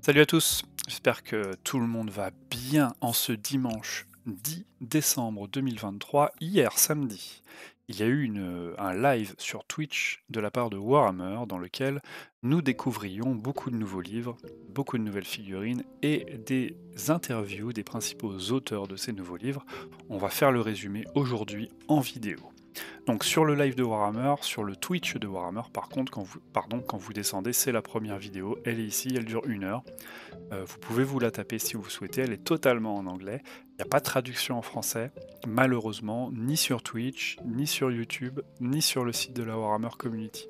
Salut à tous, j'espère que tout le monde va bien en ce dimanche 10 décembre 2023. Hier samedi, il y a eu un live sur Twitch de la part de Warhammer dans lequel nous découvrions beaucoup de nouveaux livres, beaucoup de nouvelles figurines et des interviews des principaux auteurs de ces nouveaux livres. On va faire le résumé aujourd'hui en vidéo. Donc sur le live de Warhammer, sur le Twitch de Warhammer, par contre, quand vous descendez, c'est la première vidéo. Elle est ici, elle dure 1 heure. Vous pouvez vous la taper si vous souhaitez, elle est totalement en anglais. Il n'y a pas de traduction en français, malheureusement, ni sur Twitch, ni sur YouTube, ni sur le site de la Warhammer Community.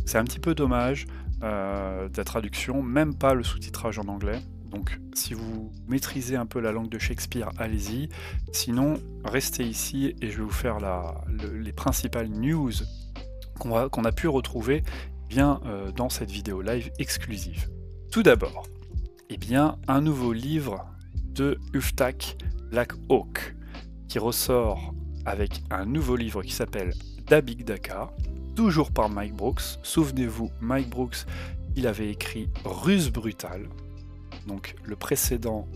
C'est un petit peu dommage de la traduction, même pas le sous-titrage en anglais. Donc si vous maîtrisez un peu la langue de Shakespeare, allez-y. Sinon, restez ici et je vais vous faire les principales news qu'on a pu retrouver dans cette vidéo live exclusive. Tout d'abord, un nouveau livre de Uftak Black Hawk qui ressort avec un nouveau livre qui s'appelle Dabiq Daka, toujours par Mike Brooks. Souvenez-vous, Mike Brooks, il avait écrit Ruse Brutale, donc le précédent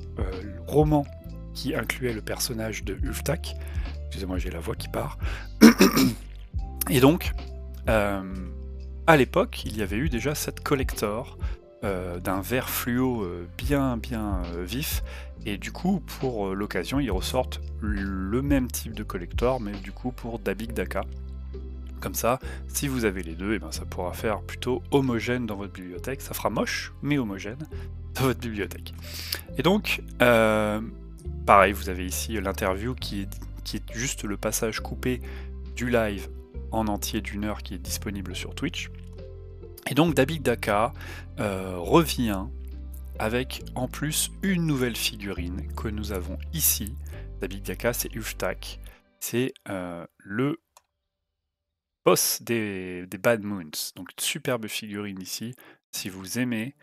roman qui incluait le personnage de Uftak. Excusez-moi, j'ai la voix qui part. Et donc, à l'époque, il y avait eu déjà cette collector d'un vert fluo bien vif, et du coup pour l'occasion ils ressortent le même type de collector, mais du coup pour Dabiq Daka. Comme ça, si vous avez les deux, et ça pourra faire plutôt homogène dans votre bibliothèque. Ça fera moche, mais homogène dans votre bibliothèque. Et donc, pareil, vous avez ici l'interview qui est juste le passage coupé du live en entier d'1 heure qui est disponible sur Twitch. Et donc Dabiq Daka revient avec en plus une nouvelle figurine que nous avons ici. Dabiq Daka, c'est Uftak, c'est le boss des Bad Moons. Donc une superbe figurine ici. Si vous aimez,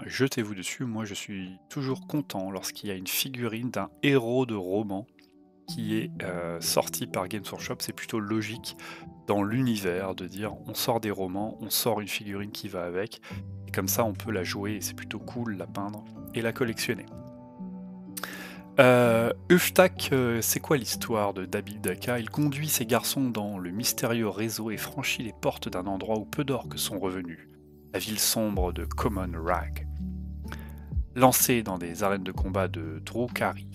jetez-vous dessus. Moi je suis toujours content lorsqu'il y a une figurine d'un héros de roman qui est sorti par Games Workshop. C'est plutôt logique dans l'univers de dire on sort des romans, on sort une figurine qui va avec, et comme ça on peut la jouer et c'est plutôt cool, la peindre et la collectionner. Uftak, c'est quoi l'histoire de Dabiq Daka? Il conduit ses garçons dans le mystérieux réseau et franchit les portes d'un endroit où peu d'orques sont revenus, la ville sombre de Common Rag. Lancé dans des arènes de combat de Drukhari,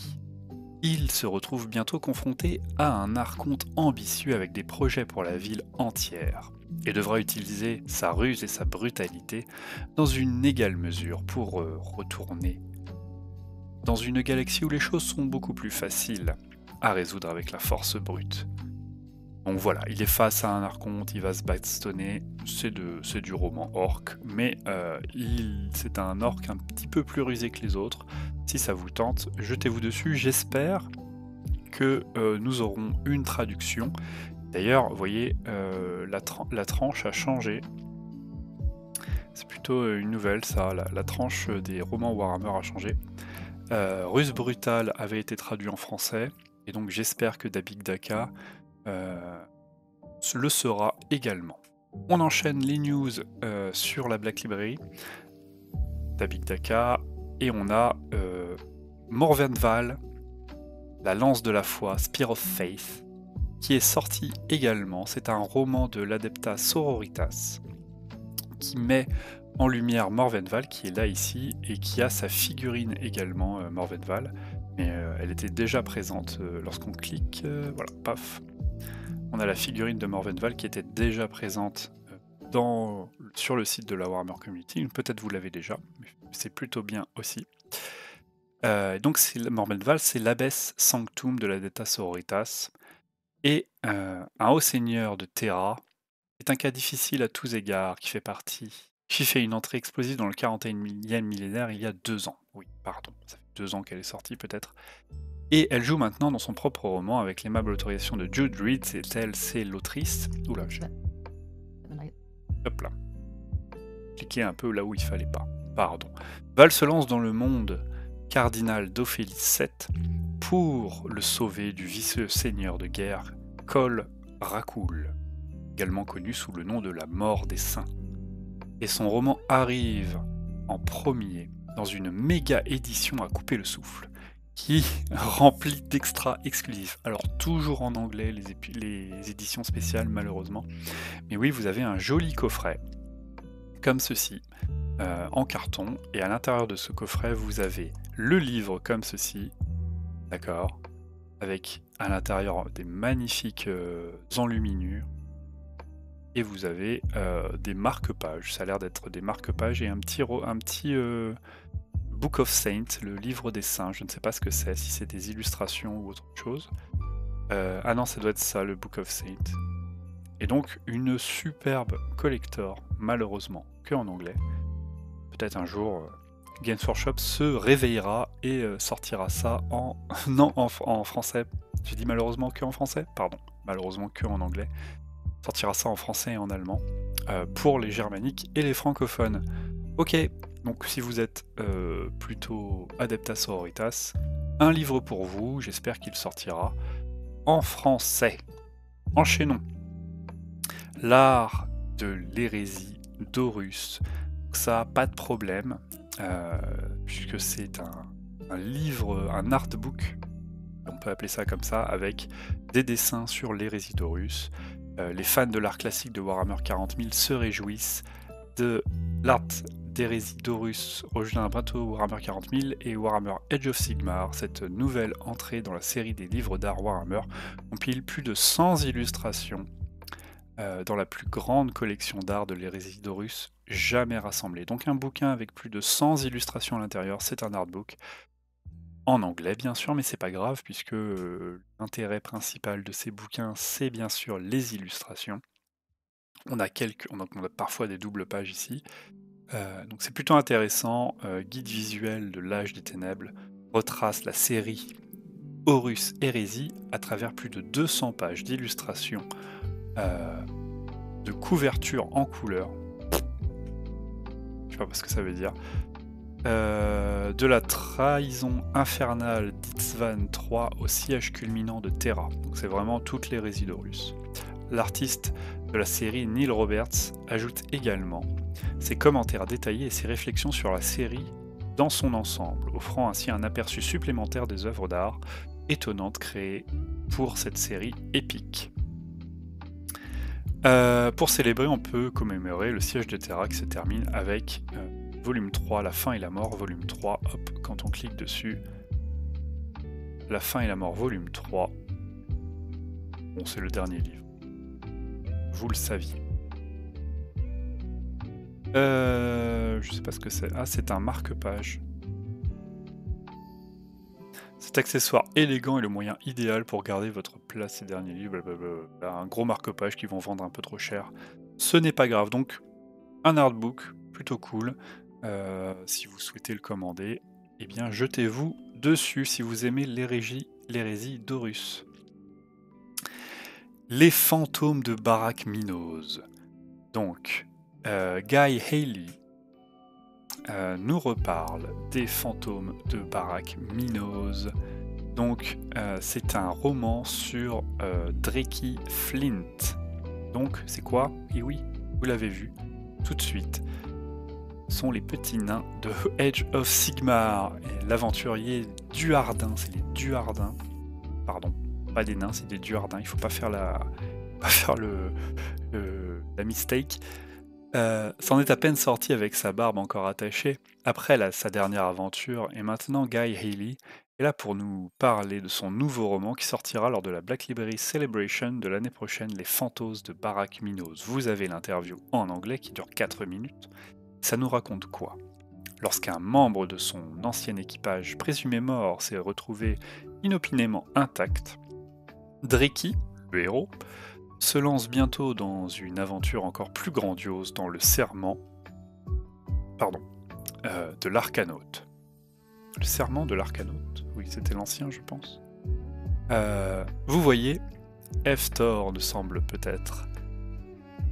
il se retrouve bientôt confronté à un archonte ambitieux avec des projets pour la ville entière, et devra utiliser sa ruse et sa brutalité dans une égale mesure pour retourner dans une galaxie où les choses sont beaucoup plus faciles à résoudre avec la force brute. Donc voilà, il est face à un archonte, il va se bastonner, c'est du roman orc, mais c'est un orc un petit peu plus rusé que les autres. Si ça vous tente, jetez-vous dessus. J'espère que nous aurons une traduction. D'ailleurs, vous voyez, la tranche a changé. C'est plutôt une nouvelle, ça. La tranche des romans Warhammer a changé. Ruse Brutale avait été traduit en français, et donc j'espère que Dabiq Daka le sera également. On enchaîne les news sur la Black Library, Dabiq Daka, et on a Morvenval, la lance de la foi, Spear of Faith, qui est sorti également. C'est un roman de l'Adepta Sororitas qui met en lumière Morvenval, qui est là ici, et qui a sa figurine également, Morvenval, mais elle était déjà présente lorsqu'on clique, voilà, paf. On a la figurine de Morvenval qui était déjà présente sur le site de la Warhammer Community. Peut-être vous l'avez déjà, mais c'est plutôt bien aussi. Donc Morvenval, c'est l'abbesse Sanctum de l'Adepta Sororitas, et un haut seigneur de Terra. C'est un cas difficile à tous égards, qui fait une entrée explosive dans le 41e millénaire il y a 2 ans. Oui, pardon, ça fait 2 ans qu'elle est sortie peut-être. Et elle joue maintenant dans son propre roman avec l'aimable autorisation de Jude Reed, c'est l'autrice. Oula, hop là. Cliquez un peu là où il fallait pas. Pardon. Val se lance dans le monde cardinal d'Ophélie VII pour le sauver du vicieux seigneur de guerre, Kol Rakul, également connu sous le nom de la mort des saints. Et son roman arrive en premier dans une méga édition à couper le souffle, qui remplit d'extras exclusifs. Alors toujours en anglais les éditions spéciales malheureusement, mais oui, vous avez un joli coffret, comme ceci, en carton, et à l'intérieur de ce coffret vous avez le livre comme ceci, d'accord, avec à l'intérieur des magnifiques enluminures, et vous avez des marque-pages, ça a l'air d'être des marque-pages, et un petit Book of Saints, le livre des saints, je ne sais pas ce que c'est, si c'est des illustrations ou autre chose. Ah non, ça doit être ça, le Book of Saints. Et donc une superbe collector, malheureusement que en anglais. Peut-être un jour Games Workshop se réveillera et sortira ça en... non, en français. J'ai dit malheureusement que en français? Pardon, malheureusement que en anglais. Sortira ça en français et en allemand pour les germaniques et les francophones. Ok, donc si vous êtes plutôt adeptas sororitas, un livre pour vous, j'espère qu'il sortira en français. Enchaînons. L'art de l'hérésie d'Horus. Ça, pas de problème, puisque c'est un livre, un artbook, on peut appeler ça comme ça, avec des dessins sur l'hérésie d'Horus. Les fans de l'art classique de Warhammer 40 000 se réjouissent de l'art d'hérésie d'Horus rejoint un bientôt Warhammer 40 000 et Warhammer Age of Sigmar. Cette nouvelle entrée dans la série des livres d'art Warhammer compile plus de 100 illustrations dans la plus grande collection d'art de l'hérésie d'Horus jamais rassemblée. Donc un bouquin avec plus de 100 illustrations à l'intérieur, c'est un artbook. En anglais bien sûr, mais c'est pas grave puisque l'intérêt principal de ces bouquins, c'est bien sûr les illustrations. On a parfois des doubles pages ici. Donc c'est plutôt intéressant. Guide visuel de l'âge des ténèbres retrace la série Horus Hérésie à travers plus de 200 pages d'illustrations, de couverture en couleur. Je sais pas ce que ça veut dire. De la trahison infernale d'Itzvan III au siège culminant de Terra. Donc c'est vraiment toute l'hérésie d'Horus. L'artiste de la série Neil Roberts ajoute également ses commentaires détaillés et ses réflexions sur la série dans son ensemble, offrant ainsi un aperçu supplémentaire des œuvres d'art étonnantes créées pour cette série épique. Pour célébrer, on peut commémorer le siège de Terra qui se termine avec volume 3, La fin et la mort, volume 3. Hop, quand on clique dessus, La fin et la mort, volume 3. Bon, c'est le dernier livre. Vous le saviez. Je sais pas ce que c'est. Ah, c'est un marque-page. Cet accessoire élégant est le moyen idéal pour garder votre place ces derniers livres. Blablabla. Un gros marque-page qu'ils vont vendre un peu trop cher. Ce n'est pas grave. Donc, un artbook plutôt cool. Si vous souhaitez le commander, eh bien, jetez-vous dessus si vous aimez l'hérésie d'Horus. Les fantômes de Barak Minos. Donc, Guy Haley nous reparle des fantômes de Barak Minos. Donc, c'est un roman sur Dreki Flint. Donc, c'est quoi? Et oui, vous l'avez vu tout de suite. Ce sont les petits nains de Age of Sigmar. L'aventurier Duardin, c'est les Duardins. Pardon, pas des nains, c'est des Duardins. Il faut pas faire la mistake. S'en est à peine sorti avec sa barbe encore attachée après sa dernière aventure, et maintenant Guy Haley est là pour nous parler de son nouveau roman qui sortira lors de la Black Library Celebration de l'année prochaine, Les Fantômes de Barak Minos. Vous avez l'interview en anglais qui dure 4 minutes. Ça nous raconte quoi? Lorsqu'un membre de son ancien équipage présumé mort s'est retrouvé inopinément intact, Dreki, le héros, se lance bientôt dans une aventure encore plus grandiose dans le serment de l'Arcanaute. Le serment de l'Arcanaute? Oui, c'était l'ancien, je pense. Vous voyez, Hafthor ne semble peut-être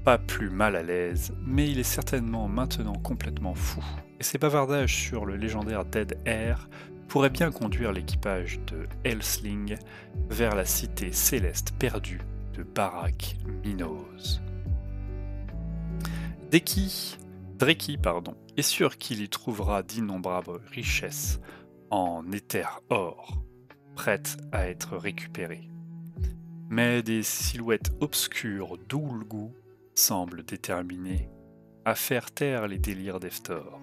pas plus mal à l'aise, mais il est certainement maintenant complètement fou. Et ses bavardages sur le légendaire Dead Air pourraient bien conduire l'équipage de Hellsling vers la cité céleste perdue de Barak Minos. Deki Dreki, pardon, est sûr qu'il y trouvera d'innombrables richesses en éther or, prêtes à être récupérées. Mais des silhouettes obscures d'où le goût semblent déterminées à faire taire les délires d'Heftor.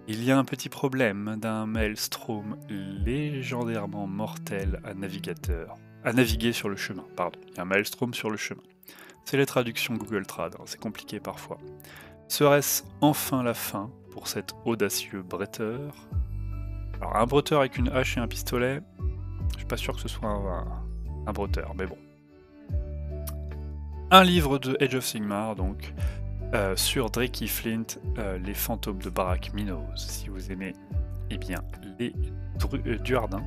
Il y a un petit problème d'un maelstrom légendairement mortel à naviguer sur le chemin. Pardon, il y a un maelstrom sur le chemin. C'est les traductions Google Trad, hein, c'est compliqué parfois. Serait-ce enfin la fin pour cet audacieux bretteur? Alors un bretteur avec une hache et un pistolet, je suis pas sûr que ce soit un bretteur, mais bon. Un livre de Age of Sigmar, donc, sur Dreki Flint, les fantômes de Barak Minos, si vous aimez, eh bien, les Duardins.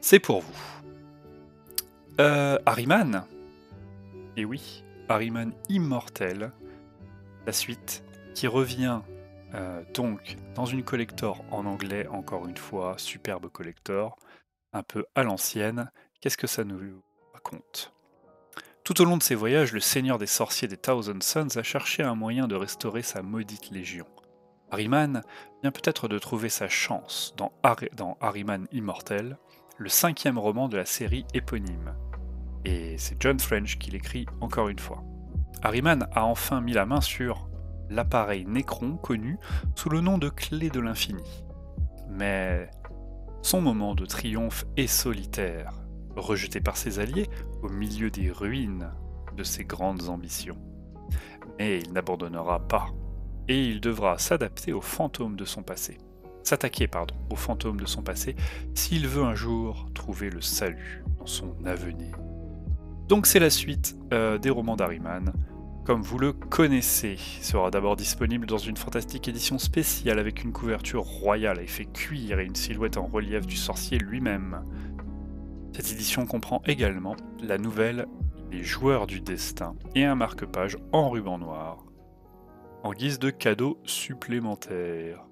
C'est pour vous. Ahriman. Et oui, Ahriman immortel, la suite, qui revient donc dans une collector en anglais, encore une fois, superbe collector, un peu à l'ancienne. Qu'est-ce que ça nous raconte? Tout au long de ses voyages, le seigneur des sorciers des Thousand Sons a cherché un moyen de restaurer sa maudite légion. Ahriman vient peut-être de trouver sa chance dans Ahriman Immortel, le 5e roman de la série éponyme. Et c'est John French qui l'écrit encore une fois. Ahriman a enfin mis la main sur l'appareil Necron connu sous le nom de Clé de l'Infini. Mais son moment de triomphe est solitaire, rejeté par ses alliés au milieu des ruines de ses grandes ambitions. Mais il n'abandonnera pas, et il devra s'adapter aux fantômes de son passé. S'attaquer, aux fantômes de son passé, s'il veut un jour trouver le salut dans son avenir. Donc c'est la suite des romans d'Ahriman. Comme vous le connaissez, il sera d'abord disponible dans une fantastique édition spéciale avec une couverture royale à effet cuir et une silhouette en relief du sorcier lui-même. Cette édition comprend également la nouvelle Les Joueurs du Destin et un marque-page en ruban noir, en guise de cadeau supplémentaire.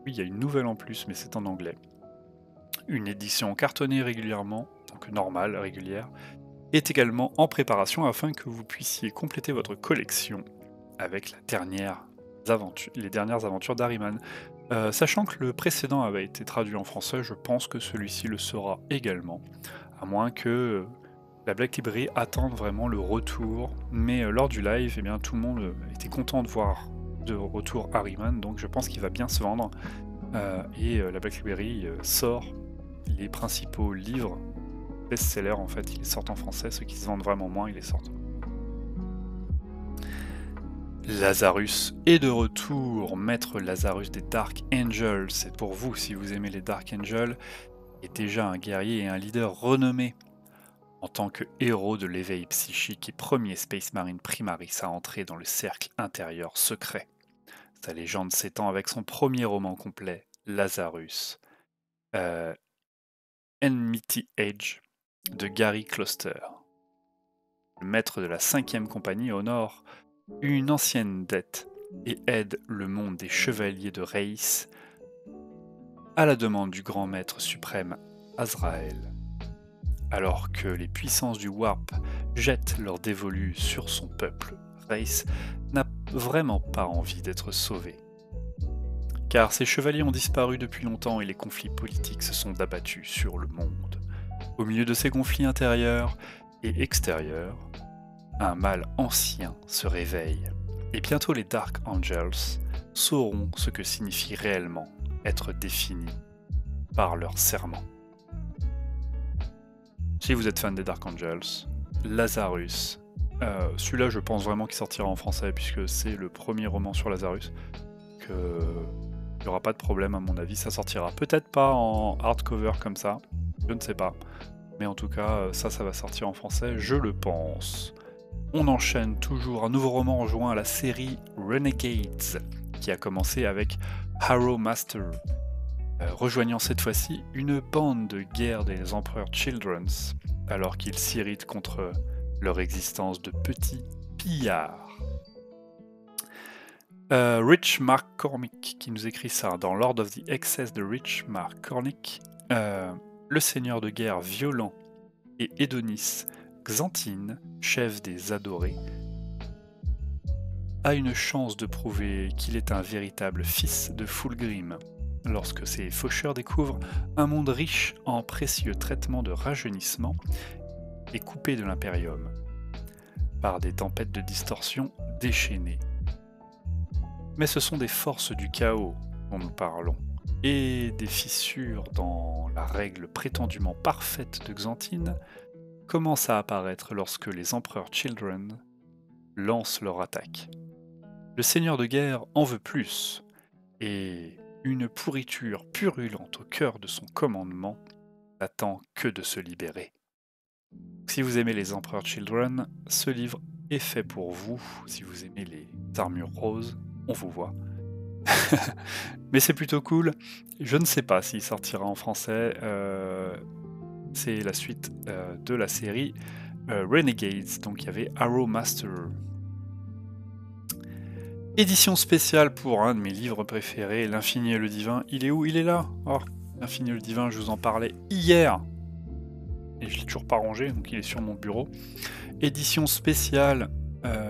Oui, il y a une nouvelle en plus, mais c'est en anglais. Une édition cartonnée régulièrement, donc normale, régulière, est également en préparation afin que vous puissiez compléter votre collection avec les dernières aventures d'Ahriman. Sachant que le précédent avait été traduit en français, je pense que celui-ci le sera également, à moins que la Black Library attende vraiment le retour. Mais lors du live, eh bien, tout le monde était content de voir de retour Ahriman, donc je pense qu'il va bien se vendre. Et la Black Library sort les principaux livres best-sellers, en fait, ils les sortent en français, ceux qui se vendent vraiment moins, ils les sortent. Lazarus est de retour, maître Lazarus des Dark Angels. C'est pour vous si vous aimez les Dark Angels. Il est déjà un guerrier et un leader renommé. En tant que héros de l'éveil psychique et premier Space Marine Primaris à entrer dans le cercle intérieur secret. Sa légende s'étend avec son premier roman complet, Lazarus, Enmity Age, de Gary Kloster. Le maître de la 5e compagnie honore une ancienne dette et aide le monde des chevaliers de Reis à la demande du grand maître suprême Azrael. Alors que les puissances du Warp jettent leur dévolu sur son peuple, Reis n'a vraiment pas envie d'être sauvé. Car ces chevaliers ont disparu depuis longtemps et les conflits politiques se sont abattus sur le monde. Au milieu de ces conflits intérieurs et extérieurs, un mal ancien se réveille, et bientôt les Dark Angels sauront ce que signifie réellement être définis par leur serment. Si vous êtes fan des Dark Angels, Lazarus, celui-là je pense vraiment qu'il sortira en français puisque c'est le premier roman sur Lazarus, il n'y aura pas de problème à mon avis, ça sortira. Peut-être pas en hardcover comme ça, je ne sais pas, mais en tout cas ça va sortir en français, je le pense. On enchaîne toujours un nouveau roman rejoint à la série Renegades, qui a commencé avec Harrow Master, rejoignant cette fois-ci une bande de guerre des empereurs Children's, alors qu'ils s'irritent contre leur existence de petits pillards. Rich Mark Cormick qui nous écrit ça dans Lord of the Excess de Rich Mark Cormick, le seigneur de guerre violent et Hédonis Xanthine, chef des adorés, a une chance de prouver qu'il est un véritable fils de Fulgrim, lorsque ses faucheurs découvrent un monde riche en précieux traitements de rajeunissement et coupé de l'impérium par des tempêtes de distorsion déchaînées. Mais ce sont des forces du chaos dont nous parlons, et des fissures dans la règle prétendument parfaite de Xanthine commencent à apparaître lorsque les empereurs Children lancent leur attaque. Le seigneur de guerre en veut plus, et une pourriture purulente au cœur de son commandement n'attend que de se libérer. Si vous aimez les empereurs Children, ce livre est fait pour vous. Si vous aimez les armures roses, on vous voit. Mais c'est plutôt cool. Je ne sais pas s'il sortira en français. C'est la suite de la série Renegades. Donc il y avait Arrow Master. Édition spéciale pour un de mes livres préférés, L'Infini et le Divin. Il est où? Il est là. Oh, L'Infini et le Divin, je vous en parlais hier. Et je l'ai toujours pas rangé, donc il est sur mon bureau. Édition spéciale,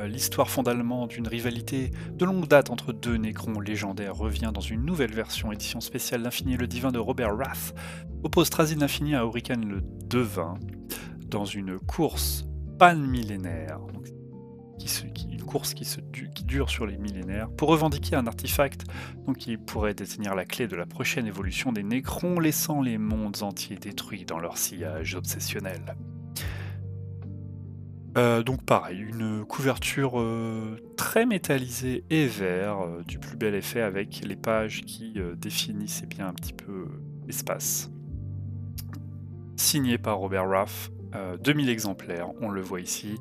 l'histoire fondamentalement d'une rivalité de longue date entre deux nécrons légendaires revient dans une nouvelle version. Édition spéciale, L'Infini et le Divin de Robert Wrath oppose Trazyn l'Infini à Hurricane le Devin dans une course pan-millénaire. Une course qui dure sur les millénaires, pour revendiquer un artefact qui pourrait détenir la clé de la prochaine évolution des Nécrons, laissant les mondes entiers détruits dans leur sillage obsessionnel. Donc pareil, une couverture très métallisée et vert, du plus bel effet avec les pages qui définissent bien un petit peu l'espace. Signé par Robert Wrath, 2000 exemplaires, on le voit ici.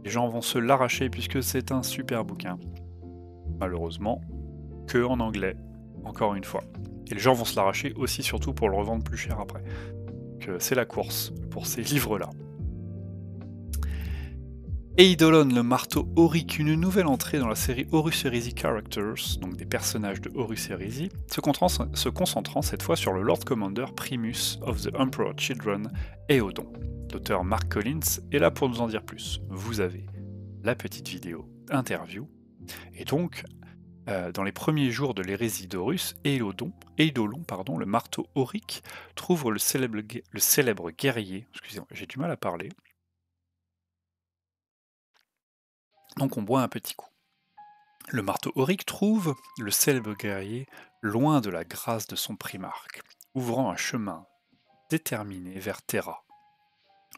Les gens vont se l'arracher puisque c'est un super bouquin. Malheureusement, que en anglais, encore une fois. Et les gens vont se l'arracher aussi surtout pour le revendre plus cher après. Donc c'est la course pour ces livres-là. Eidolon, le marteau Auric, une nouvelle entrée dans la série Horus Heresy Characters, donc des personnages de Horus Heresy, se concentrant cette fois sur le Lord Commander Primus of the Emperor Children, Éodon. L'auteur Mark Collins est là pour nous en dire plus. Vous avez la petite vidéo interview. Et donc, dans les premiers jours de l'hérésie d'Horus, Eidolon, le marteau Auric, trouve le célèbre guerrier. Excusez-moi, j'ai du mal à parler. Donc on boit un petit coup. Le marteau Auric trouve le célèbre guerrier loin de la grâce de son primarque, ouvrant un chemin déterminé vers Terra,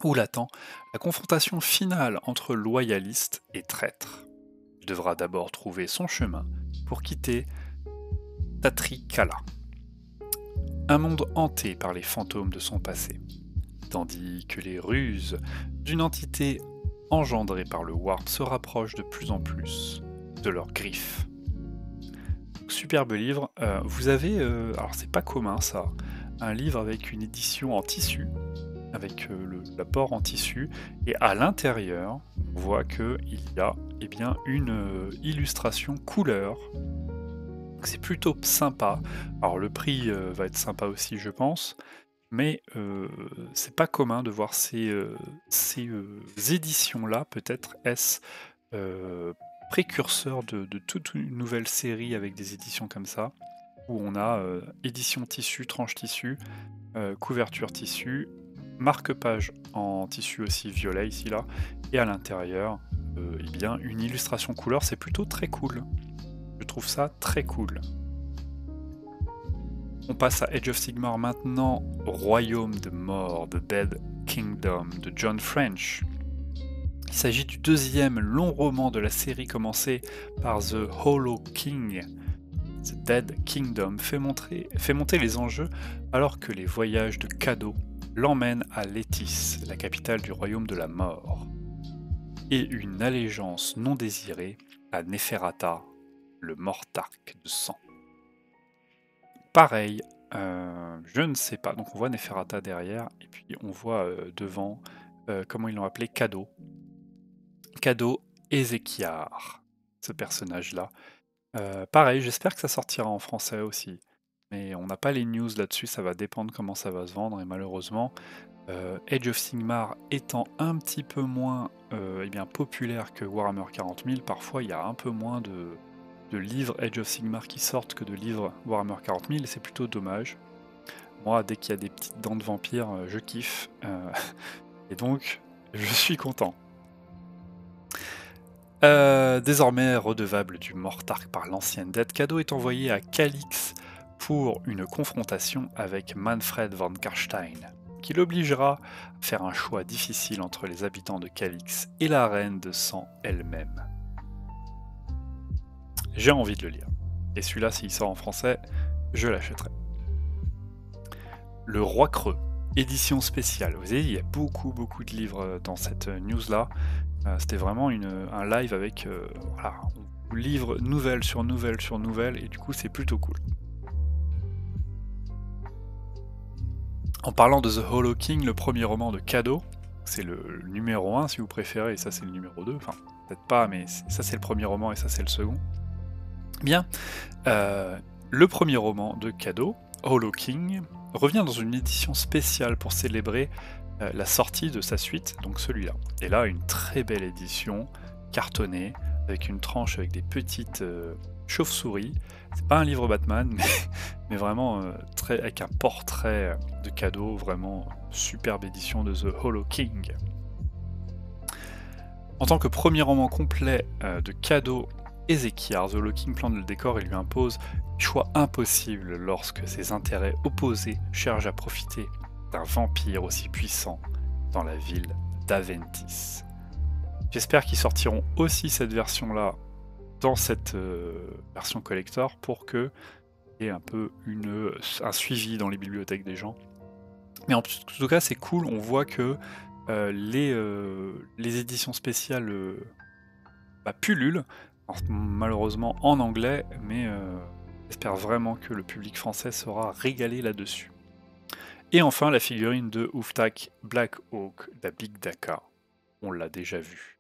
où l'attend la confrontation finale entre loyalistes et traîtres. Il devra d'abord trouver son chemin pour quitter Tatrikala, un monde hanté par les fantômes de son passé, tandis que les ruses d'une entité engendrée par le Warp se rapprochent de plus en plus de leurs griffes. Superbe livre. Vous avez, alors c'est pas commun ça, un livre avec une édition en tissu, avec l'apport en tissu, et à l'intérieur, on voit qu'il y a une illustration couleur. C'est plutôt sympa. Alors le prix va être sympa aussi, je pense. Mais c'est pas commun de voir ces éditions-là. Peut-être est-ce précurseur de toute une nouvelle série avec des éditions comme ça, où on a édition tissu, tranche tissu, couverture tissu, marque-page en tissu aussi violet ici là, et à l'intérieur, une illustration couleur. C'est plutôt très cool. Je trouve ça très cool. On passe à Age of Sigmar maintenant, Royaume de mort, The Dead Kingdom de John French. Il s'agit du deuxième long roman de la série commencée par The Hollow King. The Dead Kingdom fait monter les enjeux alors que les voyages de Cadeau l'emmènent à Létis, la capitale du Royaume de la mort, et une allégeance non désirée à Neferata, le mortarque de sang. Pareil, je ne sais pas. Donc on voit Neferata derrière, et puis on voit devant, comment ils l'ont appelé, Cadeau. Cadeau Ézéchiar, ce personnage-là. Pareil, j'espère que ça sortira en français aussi. mais on n'a pas les news là-dessus, ça va dépendre comment ça va se vendre, et malheureusement, Age of Sigmar étant un petit peu moins populaire que Warhammer 40 000, parfois il y a un peu moins de livres Age of Sigmar qui sortent que de livres Warhammer 40 000, et c'est plutôt dommage. Moi, dès qu'il y a des petites dents de vampire, je kiffe, et donc je suis content. Désormais redevable du Mortarch par l'ancienne dette, Cadeau est envoyé à Calix pour une confrontation avec Manfred von Karstein, qui l'obligera à faire un choix difficile entre les habitants de Calix et la reine de sang elle-même. J'ai envie de le lire. Et celui-là, s'il sort en français, je l'achèterai. Le Roi Creux, édition spéciale. Vous voyez, il y a beaucoup de livres dans cette news-là. C'était vraiment un live avec on livre nouvelle sur nouvelle sur nouvelle, et du coup c'est plutôt cool. En parlant de The Hollow King, le premier roman de Cadeau, c'est le numéro 1 si vous préférez, et ça c'est le numéro 2, enfin peut-être pas, mais ça c'est le premier roman et ça c'est le second. Bien, le premier roman de Cadeau, Hollow King, revient dans une édition spéciale pour célébrer la sortie de sa suite, donc celui-là. Et là, une très belle édition, cartonnée, avec une tranche avec des petites chauves-souris. C'est pas un livre Batman, mais vraiment avec un portrait de Cadeau, vraiment superbe édition de The Hollow King. En tant que premier roman complet de Cadeau, Ézéchiar, The Hollow King plante le décor et lui impose des choix impossibles lorsque ses intérêts opposés cherchent à profiter d'un vampire aussi puissant dans la ville d'Aventis. J'espère qu'ils sortiront aussi cette version-là dans cette version collector pour qu'il y ait un peu un suivi dans les bibliothèques des gens. Mais en tout cas, c'est cool, on voit que les éditions spéciales pullulent, malheureusement en anglais, mais j'espère vraiment que le public français sera régalé là-dessus. Et enfin, la figurine de Ouftak Black Hawk d'A Big Daka. On l'a déjà vu.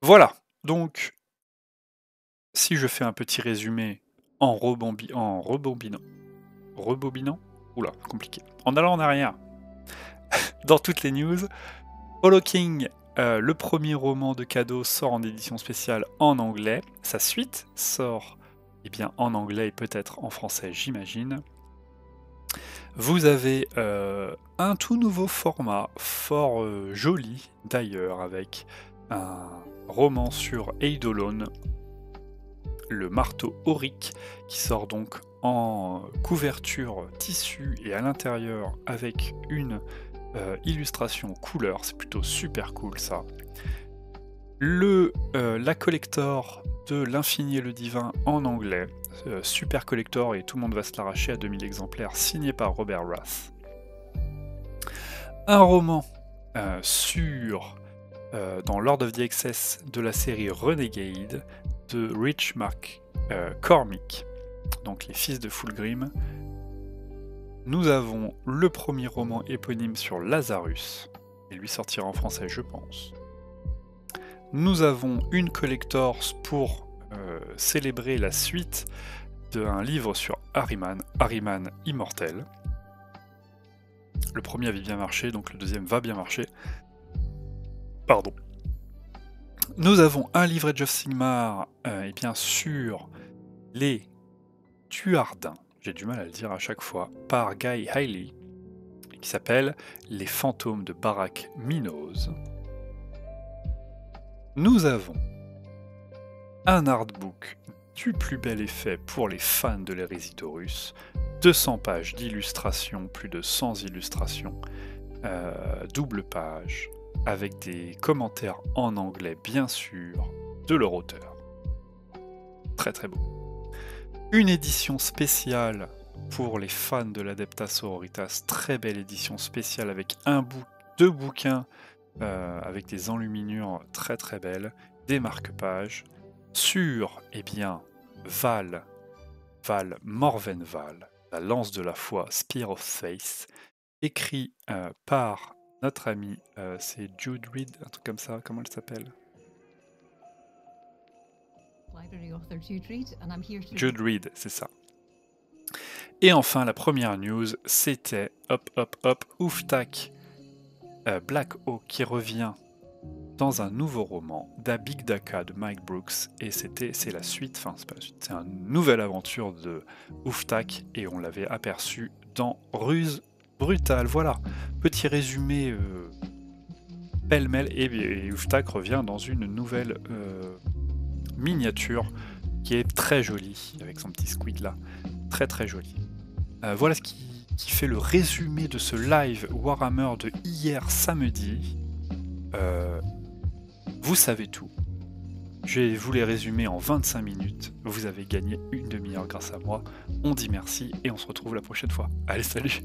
Voilà, donc, si je fais un petit résumé en rebobinant. Oula, compliqué. En allant en arrière, dans toutes les news, Hollow King, le premier roman de Cadeau, sort en édition spéciale en anglais. Sa suite sort en anglais et peut-être en français, j'imagine. Vous avez un tout nouveau format, fort joli d'ailleurs, avec un roman sur Eidolon, le marteau aurique, qui sort donc en couverture tissu et à l'intérieur avec une illustration couleur, c'est plutôt super cool ça. La collector de l'Infini et le Divin en anglais, super collector, et tout le monde va se l'arracher à 2000 exemplaires, signé par Robert Rath. Un roman dans Lord of the Excess de la série Renegade de Rich McCormick, donc les fils de Fulgrim. Nous avons le premier roman éponyme sur Lazarus, et lui sortira en français je pense. Nous avons une collector pour célébrer la suite d'un livre sur Ahriman Immortel. Le premier avait bien marché, donc le deuxième va bien marcher. Pardon. Nous avons un livre Age of Sigmar sur les Tuardins, j'ai du mal à le dire à chaque fois, par Guy Haley, qui s'appelle Les fantômes de Barak Minos. Nous avons un artbook du plus bel effet pour les fans de l'hérésie d'Horus, 200 pages d'illustrations, plus de 100 illustrations, double page, avec des commentaires en anglais bien sûr, de leur auteur. Très très beau. Une édition spéciale pour les fans de l'Adepta Sororitas, très belle édition spéciale avec deux bouquins avec des enluminures très très belles, des marque-pages, sur Val Morvenval, la lance de la foi, Spear of Faith, écrit par notre ami, c'est Jude Reed, un truc comme ça, comment elle s'appelle? Jude Reed, c'est ça. Et enfin, la première news, c'était Ouftak Black Hawk qui revient dans un nouveau roman d'Abig Daka de Mike Brooks, et c'est la suite, enfin c'est pas la suite, c'est une nouvelle aventure de Ouftak, et on l'avait aperçu dans Ruse Brutale. Voilà, petit résumé pêle-mêle, et Ouftak revient dans une nouvelle miniature qui est très jolie, avec son petit squid là, très très jolie. Voilà ce qui fait le résumé de ce live Warhammer de hier samedi. Vous savez tout. Je vais vous les résumer en 25 minutes. Vous avez gagné une demi-heure grâce à moi. On dit merci et on se retrouve la prochaine fois. Allez, salut!